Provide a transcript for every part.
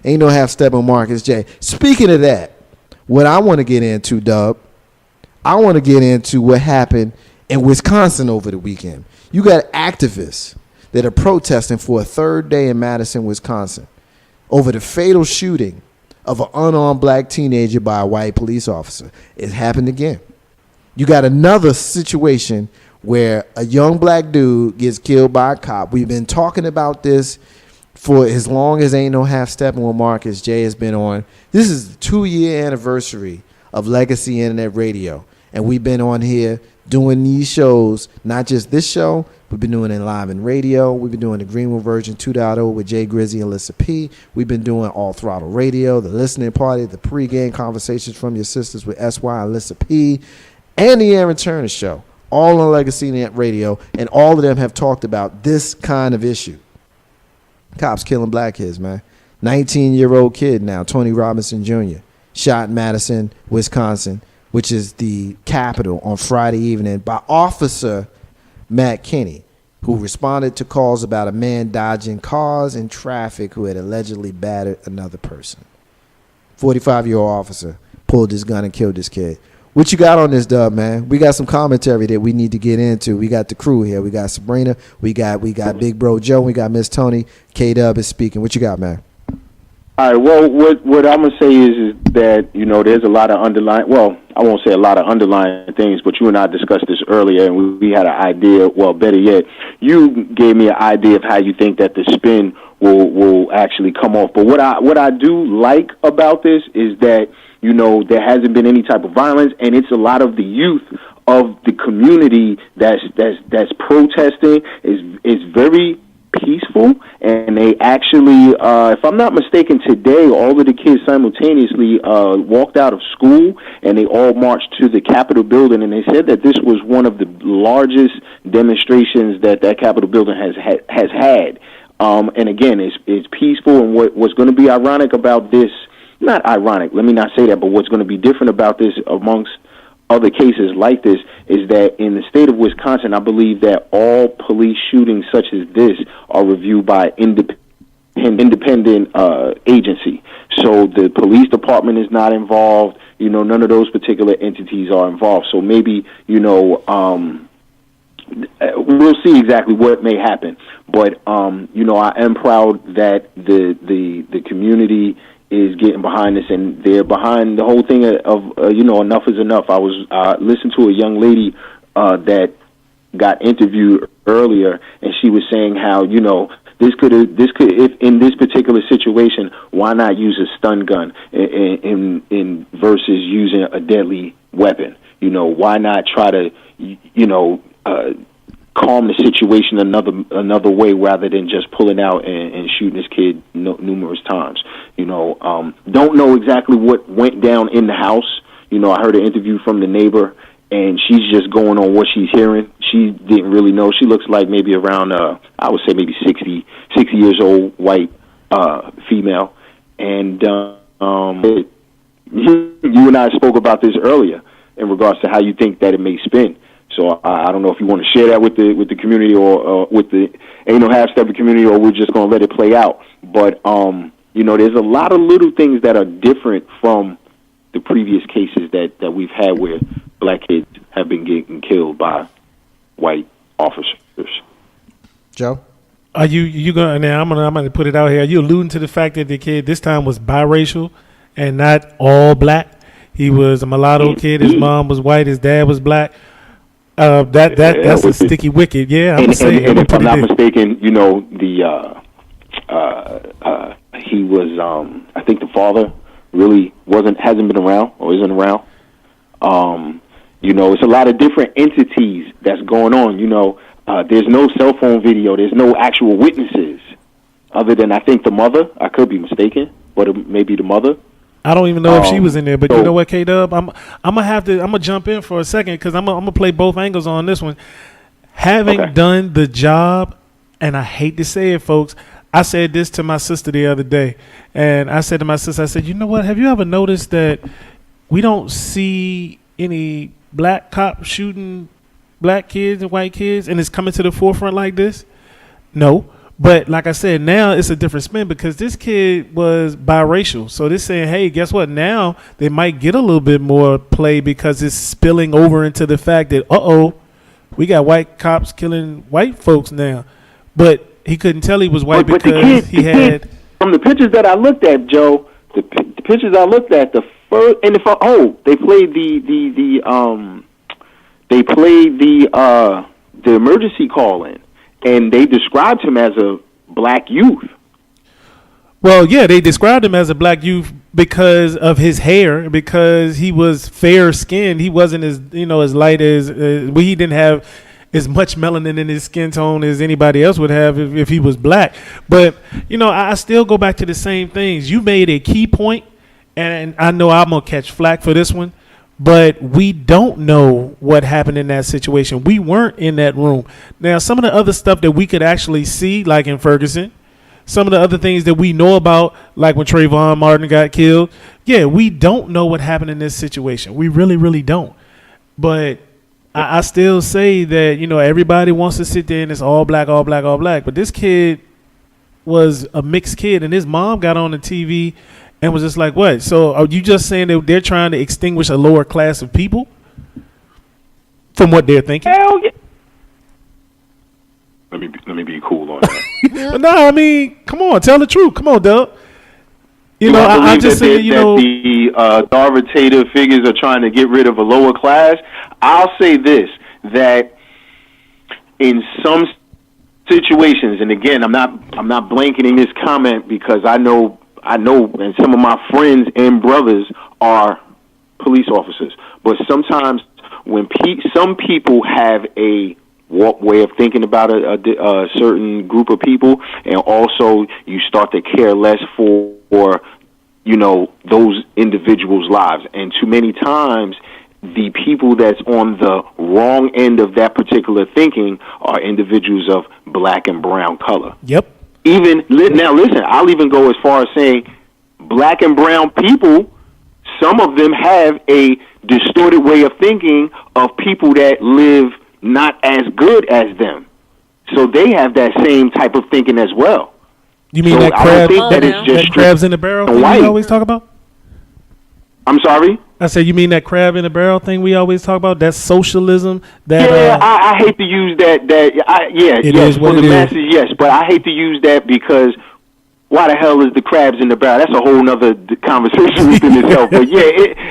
Ain't no half step on Marcus J. Speaking of that, what I want to get into, Dub, I want to get into what happened in Wisconsin over the weekend. You got activists that are protesting for a third day in Madison, Wisconsin, over the fatal shooting of an unarmed black teenager by a white police officer. It happened again. You got another situation where a young black dude gets killed by a cop. We've been talking about this for as long as Ain't No Half Steppin' with Marcus J has been on. This is the 2-year anniversary of Legacy Internet Radio. And we've been on here doing these shows, not just this show. We've been doing Enliven Radio. We've been doing the Greenwood version 2.0 with Jay Grizzy and Lissa P. We've been doing All Throttle Radio, the Listening Party, the pregame conversations from your sisters with SY and Lissa P, and the Aaron Turner Show, all on Legacy Net Radio, and all of them have talked about this kind of issue. Cops killing black kids, man. 19-year-old kid now, Tony Robinson Jr., shot in Madison, Wisconsin, which is the capital, on Friday evening by Officer Matt Kinney, who responded to calls about a man dodging cars in traffic who had allegedly battered another person. 45-year-old officer pulled his gun and killed this kid. What you got on this, Dub, man? We got some commentary that we need to get into. We got the crew here. We got Sabrina. We got Big Bro Joe. We got Miss Tony. K-Dub is speaking. What you got, man? All right. Well, what I'm gonna say is that there's a lot of underlying. Well, I won't say a lot of underlying things, but you and I discussed this earlier, and we had an idea. Well, better yet, you gave me an idea of how you think that the spin will actually come off. But what I do like about this is that there hasn't been any type of violence, and it's a lot of the youth of the community that's protesting is very peaceful, and they actually, if I'm not mistaken, today all of the kids simultaneously walked out of school, and they all marched to the Capitol building, and they said that this was one of the largest demonstrations that Capitol building has had. And again, it's peaceful, and what's going to be ironic about this, not ironic, let me not say that, but what's going to be different about this amongst other cases like this is that in the state of Wisconsin, I believe that all police shootings such as this are reviewed by independent agency. So the police department is not involved. None of those particular entities are involved. So maybe, we'll see exactly what may happen. But, I am proud that the community is getting behind this, and they're behind the whole thing of enough is enough. I was listening to a young lady that got interviewed earlier, and she was saying how this could if in this particular situation, why not use a stun gun in versus using a deadly weapon? Why not try to calm the situation another way rather than just pulling out and shooting this kid numerous times. Don't know exactly what went down in the house. I heard an interview from the neighbor, and she's just going on what she's hearing. She didn't really know. She looks like maybe around, I would say maybe 60 years old, white female. And you and I spoke about this earlier in regards to how you think that it may spin. So I don't know if you want to share that with the community or with the Ain't No Half Stepper community, or we're just going to let it play out. But there's a lot of little things that are different from the previous cases that we've had where black kids have been getting killed by white officers. Joe, are you going now? I'm gonna put it out here. Are you alluding to the fact that the kid this time was biracial and not all black? He was a mulatto kid. His mom was white. His dad was black. That's a sticky wicket. Yeah, I'm saying. And if I'm not mistaken, he was. I think the father really hasn't been around or isn't around. It's a lot of different entities that's going on. There's no cell phone video. There's no actual witnesses other than I think the mother. I could be mistaken, but maybe the mother. I don't even know if she was in there, but you know what, K-Dub? I'm gonna jump in for a second because I'm gonna play both angles on this one. Having done the job, and I hate to say it, folks, I said this to my sister the other day, and I said to my sister, I said, you know what? Have you ever noticed that we don't see any black cops shooting black kids and white kids, and it's coming to the forefront like this? No, But like I said, now it's a different spin because this kid was biracial. So they're saying, hey, guess what? Now they might get a little bit more play because it's spilling over into the fact that, we got white cops killing white folks now. But he couldn't tell he was white because he had. From the pictures that I looked at, Joe, the pictures I looked at, they played the emergency call in. And they described him as a black youth. Well, yeah, they described him as a black youth because of his hair, because he was fair skinned. He wasn't as as light as he didn't have as much melanin in his skin tone as anybody else would have if he was black. But I still go back to the same things. You made a key point, and I know I'm gonna catch flack for this one. But we don't know what happened in that situation. We weren't in that room. Now, some of the other stuff that we could actually see, like in Ferguson, some of the other things that we know about, like when Trayvon Martin got killed, yeah, we don't know what happened in this situation. We really, really don't. But I still say that, everybody wants to sit there and it's all black, all black, all black. But this kid was a mixed kid, and his mom got on the TV and was just like, what? So are you just saying that they're trying to extinguish a lower class of people from what they're thinking? Hell yeah. Let me be cool on that. But no, I mean, come on, tell the truth. Come on, Doug. I just say, that the authoritative figures are trying to get rid of a lower class. I'll say this, that in some situations, and again, I'm not blanketing this comment because I know, and some of my friends and brothers are police officers. But sometimes when some people have a way of thinking about a certain group of people, and also you start to care less for those individuals' lives. And too many times, the people that's on the wrong end of that particular thinking are individuals of black and brown color. Yep. Now, listen, I'll even go as far as saying black and brown people, some of them have a distorted way of thinking of people that live not as good as them. So they have that same type of thinking as well. You mean that crabs in the barrel thing we always talk about? I'm sorry? I said, you mean that crab in the barrel thing we always talk about? That's socialism. I hate to use that. For the masses, yes, but I hate to use that because why the hell is the crabs in the barrel? That's a whole nother conversation within itself. But yeah,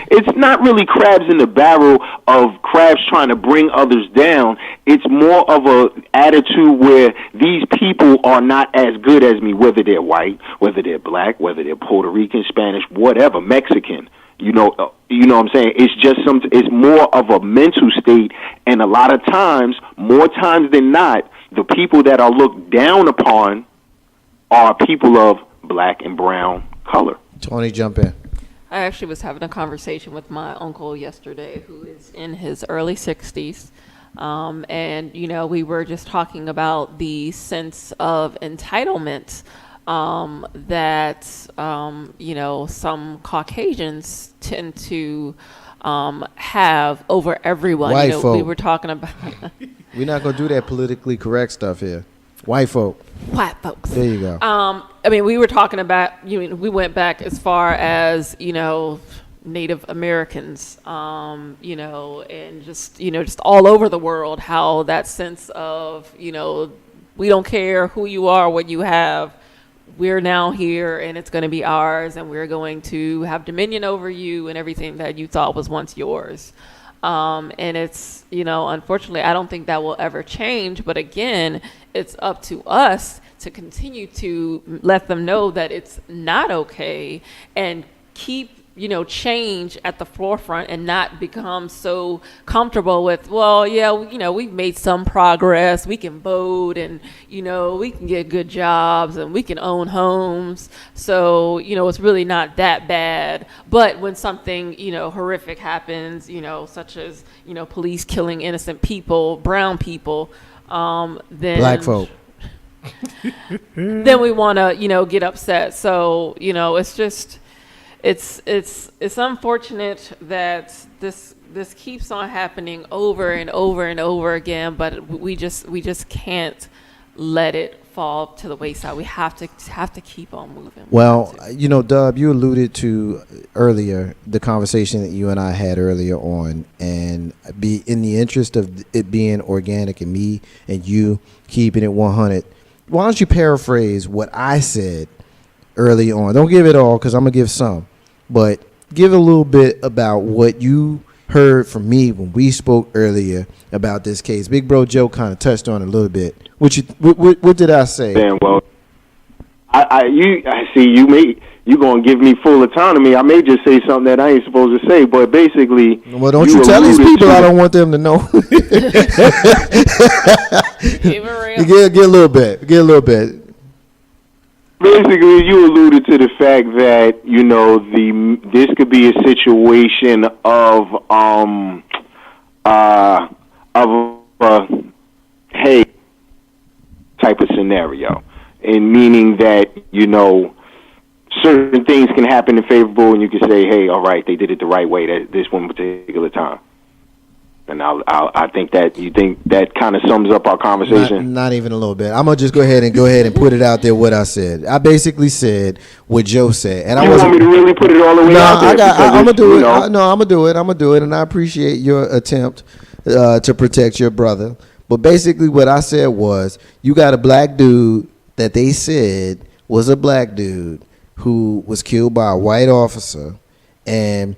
it's not really crabs in the barrel of crabs trying to bring others down. It's more of a attitude where these people are not as good as me, whether they're white, whether they're black, whether they're Puerto Rican, Spanish, whatever, Mexican. You know what I'm saying? It's just it's more of a mental state, and a lot of times, more times than not, the people that are looked down upon are people of black and brown color. Tony, jump in. I actually was having a conversation with my uncle yesterday, who is in his early 60s. And, we were just talking about the sense of entitlement that, some Caucasians tend to have over everyone. White folk. We were talking about... We're not going to do that politically correct stuff here. White folk. White folks. There you go. We were talking about, we went back as far as, Native Americans, and just all over the world, how that sense of, we don't care who you are, what you have, we're now here and it's going to be ours and we're going to have dominion over you and everything that you thought was once yours. And it's, unfortunately, I don't think that will ever change. But again, it's up to us to continue to let them know that it's not okay and keep, change at the forefront and not become so comfortable with, we've made some progress. We can vote and, we can get good jobs and we can own homes. So, it's really not that bad. But when something, horrific happens, such as, police killing innocent people, brown people, then black folk. Then we want to, get upset. So, it's just... It's unfortunate that this keeps on happening over and over and over again, but we just can't let it fall to the wayside. We have to keep on moving. Well, Dub, you alluded to earlier the conversation that you and I had earlier on, and be in the interest of it being organic and me and you keeping it 100. Why don't you paraphrase what I said early on? Don't give it all, because I'm gonna give some, but give a little bit about what you heard from me when we spoke earlier about this case. Big Bro Joe kind of touched on it a little bit. What did I say? Damn, well, I see you gonna give me full autonomy. I may just say something that I ain't supposed to say, but basically, well, don't you tell these people I don't want them to know. Get a little bit. Basically, you alluded to the fact that this could be a situation of hey type of scenario, and meaning that certain things can happen in favorable, and you can say, hey, all right, they did it the right way at this one particular time. And I think that you think that kind of sums up our conversation. Not even a little bit. I'm gonna just go ahead and put it out there. What I said, I basically said what Joe said, and you want me to really put it all the way out there? I'm gonna do it. I'm gonna do it, and I appreciate your attempt to protect your brother. But basically, what I said was, you got a black dude that they said was a black dude who was killed by a white officer, and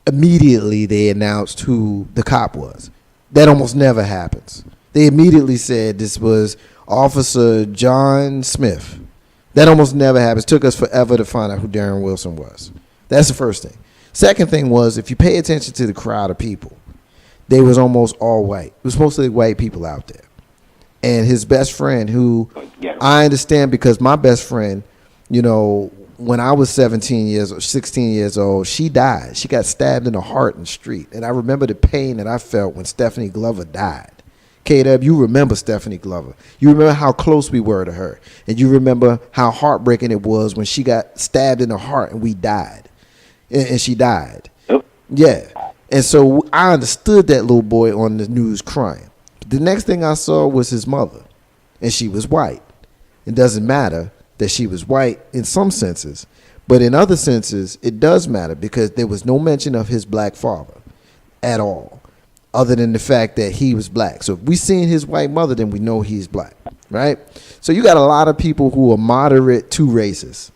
immediately they announced who the cop was. That almost never happens. They immediately said this was Officer John Smith. That almost never happens. It took us forever to find out who Darren Wilson was. That's the first thing. Second thing was, if you pay attention to the crowd of people, they was almost all white. It was mostly white people out there. And his best friend, who I understand, because my best friend, when I was 16 years old, she died. She got stabbed in the heart in the street. And I remember the pain that I felt when Stephanie Glover died. K-Dub, you remember Stephanie Glover. You remember how close we were to her. And you remember how heartbreaking it was when she got stabbed in the heart and we died. And she died. Yep. Yeah. And so I understood that little boy on the news crying. The next thing I saw was his mother. And she was white. It doesn't matter that she was white in some senses, but in other senses, it does matter, because there was no mention of his black father at all, other than the fact that he was black. So if we seen his white mother, then we know he's black, right? So you got a lot of people who are moderate to racist,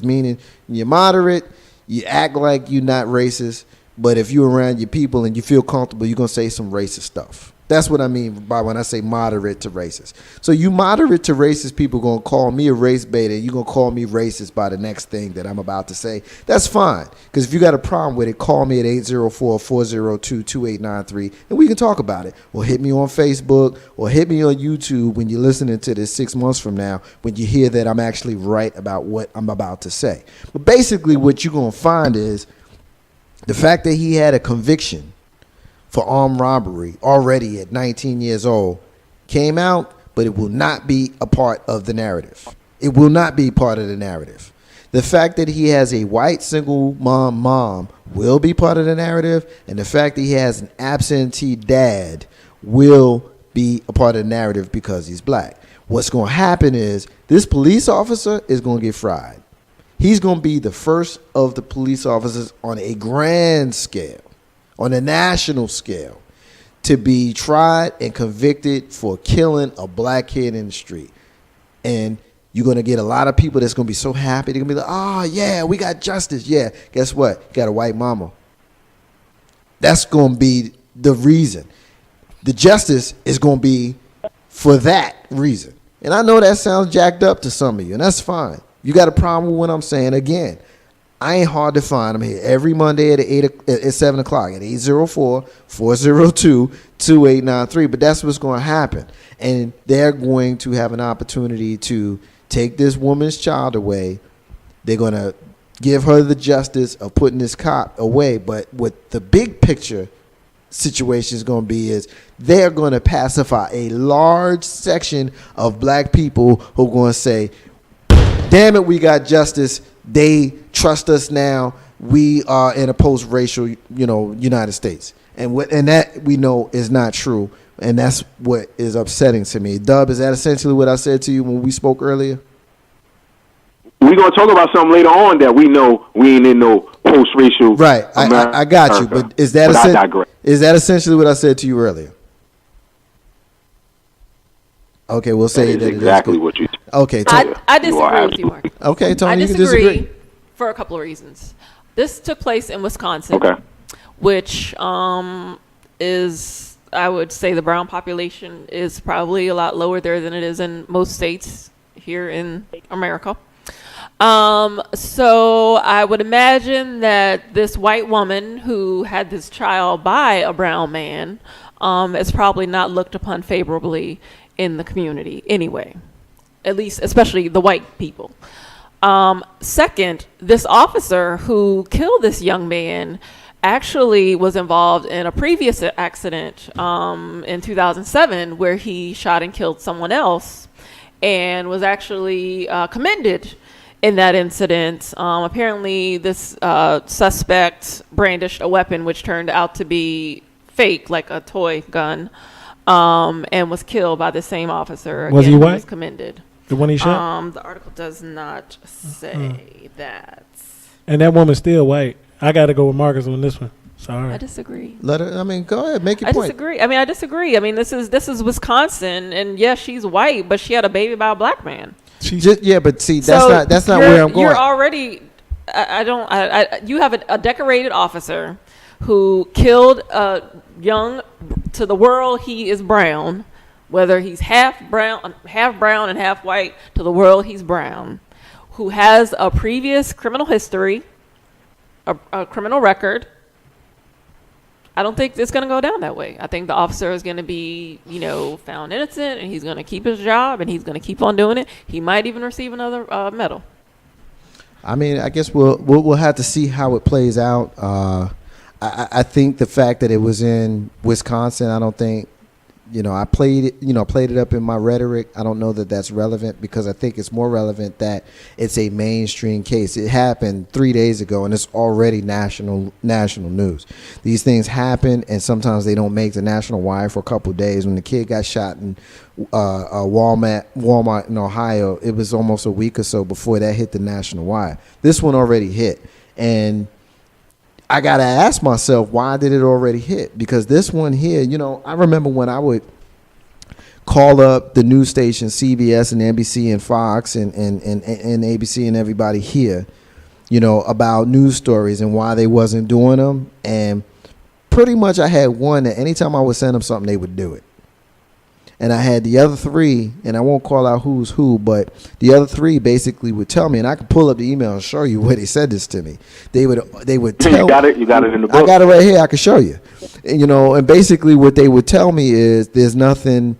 meaning you're moderate, you act like you're not racist, but if you're around your people and you feel comfortable, you're going to say some racist stuff. That's what I mean by when I say moderate to racist. So you moderate to racist people going to call me a race beta, and you're going to call me racist by the next thing that I'm about to say. That's fine, because if you got a problem with it, call me at 804-402-2893, and we can talk about it. Or hit me on Facebook, or hit me on YouTube when you're listening to this 6 months from now, when you hear that I'm actually right about what I'm about to say. But basically what you're going to find is the fact that he had a conviction for armed robbery already at 19 years old came out, but it will not be a part of the narrative. It will not be part of the narrative. The fact that he has a white single mom will be part of the narrative, and the fact that he has an absentee dad will be a part of the narrative because he's black. What's going to happen is this police officer is going to get fried. He's going to be the first of the police officers on a grand scale, on a national scale, to be tried and convicted for killing a black kid in the street. And you're going to get a lot of people that's going to be so happy. They're going to be like, oh, yeah, we got justice. Yeah, guess what? You got a white mama. That's going to be the reason. The justice is going to be for that reason. And I know that sounds jacked up to some of you, and that's fine. You got a problem with what I'm saying. Again, I ain't hard to find. I'm here every Monday at 7 o'clock at 804-402-2893. But that's what's going to happen. And they're going to have an opportunity to take this woman's child away. They're going to give her the justice of putting this cop away. But what the big picture situation is going to be is they're going to pacify a large section of black people who are going to say, damn it, we got justice. They trust us now. We are in a post-racial, United States. And that we know is not true And that's what is upsetting to me. Dub, is that essentially what I said to you when we spoke earlier? We're going to talk about something later on that we know we ain't in no post-racial. Right. I got you. But is that essentially what I said to you earlier? Okay, we'll say that exactly what you. Okay, I disagree with you, Mark. Okay, Tony, I you can disagree for a couple of reasons. This took place in Wisconsin, which is, I would say, the brown population is probably a lot lower there than it is in most states here in America. So I would imagine that this white woman who had this child by a brown man is probably not looked upon favorably in the community anyway, at least especially the white people. Second, this officer who killed this young man actually was involved in a previous accident in 2007 where he shot and killed someone else and was actually commended in that incident. Apparently this suspect brandished a weapon which turned out to be fake, like a toy gun, and was killed by the same officer. Was he white? Was commended. The one he shot? The article does not say that. And that woman's still white. I got to go with Marcus on this one. Sorry. I disagree. Let her. I mean, go ahead, make your point. I disagree. I mean, this is Wisconsin, and yes, she's white, but she had a baby by a black man. But see, that's not where I'm going. You're already. You have a decorated officer who killed a young. To the world, he is brown. Whether he's half brown and half white, to the world he's brown. Who has a previous criminal history, a criminal record. I don't think it's going to go down that way. I think the officer is going to be, found innocent, and he's going to keep his job, and he's going to keep on doing it. He might even receive another medal. I mean, I guess we'll have to see how it plays out. I think the fact that it was in Wisconsin, I don't think, I played it up in my rhetoric. I don't know that that's relevant because I think it's more relevant that it's a mainstream case. It happened 3 days ago and it's already national news. These things happen and sometimes they don't make the national wire for a couple of days. When the kid got shot in Walmart in Ohio, it was almost a week or so before that hit the national wire. This one already hit, and I got to ask myself, why did it already hit? Because this one here, I remember when I would call up the news station, CBS and NBC and Fox and ABC and everybody here, about news stories and why they wasn't doing them. And pretty much I had one that anytime I would send them something, they would do it. And I had the other three, and I won't call out who's who, but the other three basically would tell me, and I could pull up the email and show you where they said this to me. They would tell. You got it in the book. I got it right here. I can show you. And basically what they would tell me is there's nothing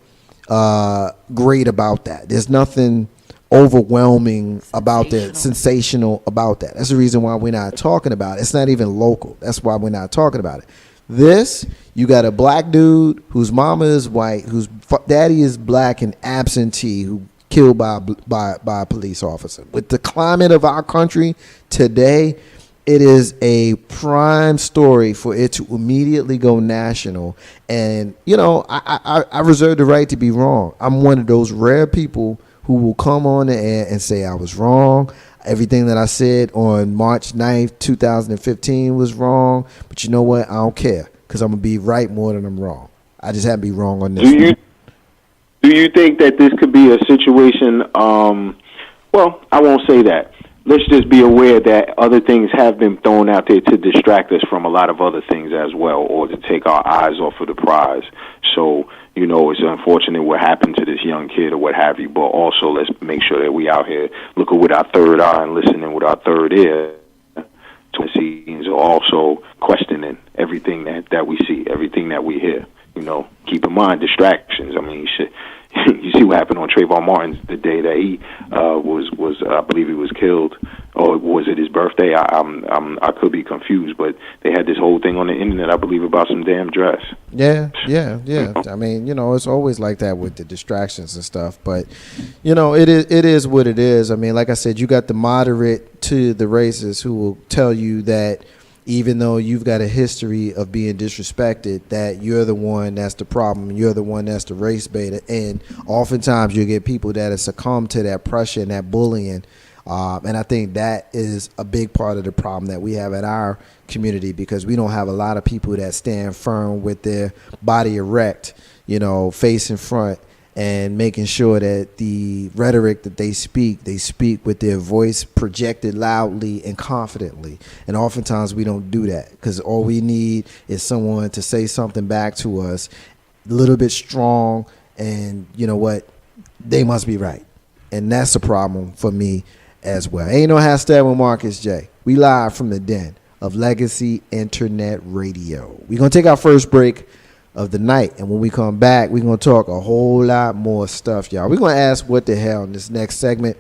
great about that. There's nothing overwhelming about that, sensational about that. That's the reason why we're not talking about it. It's not even local. That's why we're not talking about it. You got a black dude whose mama is white, whose daddy is black and absentee, who killed by a police officer. With the climate of our country today, it is a prime story for it to immediately go national. And, I reserve the right to be wrong. I'm one of those rare people who will come on the air and say I was wrong. Everything that I said on March 9th, 2015 was wrong. But you know what? I don't care because I'm going to be right more than I'm wrong. I just have to be wrong on this. Do you think that this could be a situation, well, I won't say that. Let's just be aware that other things have been thrown out there to distract us from a lot of other things as well, or to take our eyes off of the prize. So, it's unfortunate what happened to this young kid or what have you, but also let's make sure that we out here looking with our third eye and listening with our third ear to scenes, are also questioning everything that we see, everything that we hear. Keep in mind distractions. I mean, you see what happened on Trayvon Martin the day that he was I believe he was killed, or was it his birthday? I could be confused, but they had this whole thing on the internet, I believe, about some damn dress. Yeah. I mean, it's always like that with the distractions and stuff, but it is what it is. I mean, like I said, you got the moderate to the racist who will tell you that even though you've got a history of being disrespected, that you're the one that's the problem, you're the one that's the race beta, and oftentimes you get people that have succumbed to that pressure and that bullying. And I think that is a big part of the problem that we have at our community, because we don't have a lot of people that stand firm with their body erect, face in front, and making sure that the rhetoric that they speak with their voice projected loudly and confidently. And oftentimes we don't do that, because all we need is someone to say something back to us a little bit strong, and you know what? They must be right. And that's a problem for me as well. Ain't no hashtag with Marcus J. We live from the den of Legacy Internet Radio. We're going to take our first break of the night, and when we come back, we're going to talk a whole lot more stuff, y'all. We're going to ask what the hell in this next segment.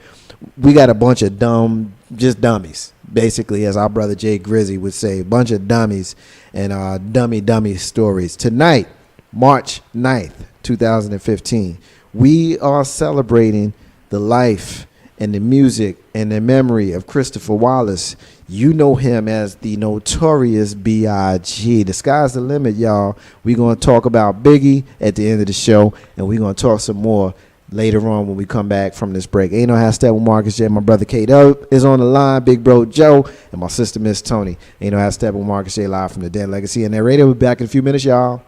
We got a bunch of dummies, basically, as our brother Jay Grizzy would say, a bunch of dummies and dummy stories. Tonight, March 9th, 2015, we are celebrating the life and the music and the memory of Christopher Wallace. You know him as the Notorious B.I.G. The sky's the limit, y'all. We're going to talk about Biggie at the end of the show, and we're going to talk some more later on when we come back from this break. Ain't no hashtag with Marcus J. My brother K-Dub is on the line, Big Bro Joe, and my sister Miss Tony. Ain't no hashtag with Marcus J. live from the Den Legacy and that radio. We'll be back in a few minutes, y'all.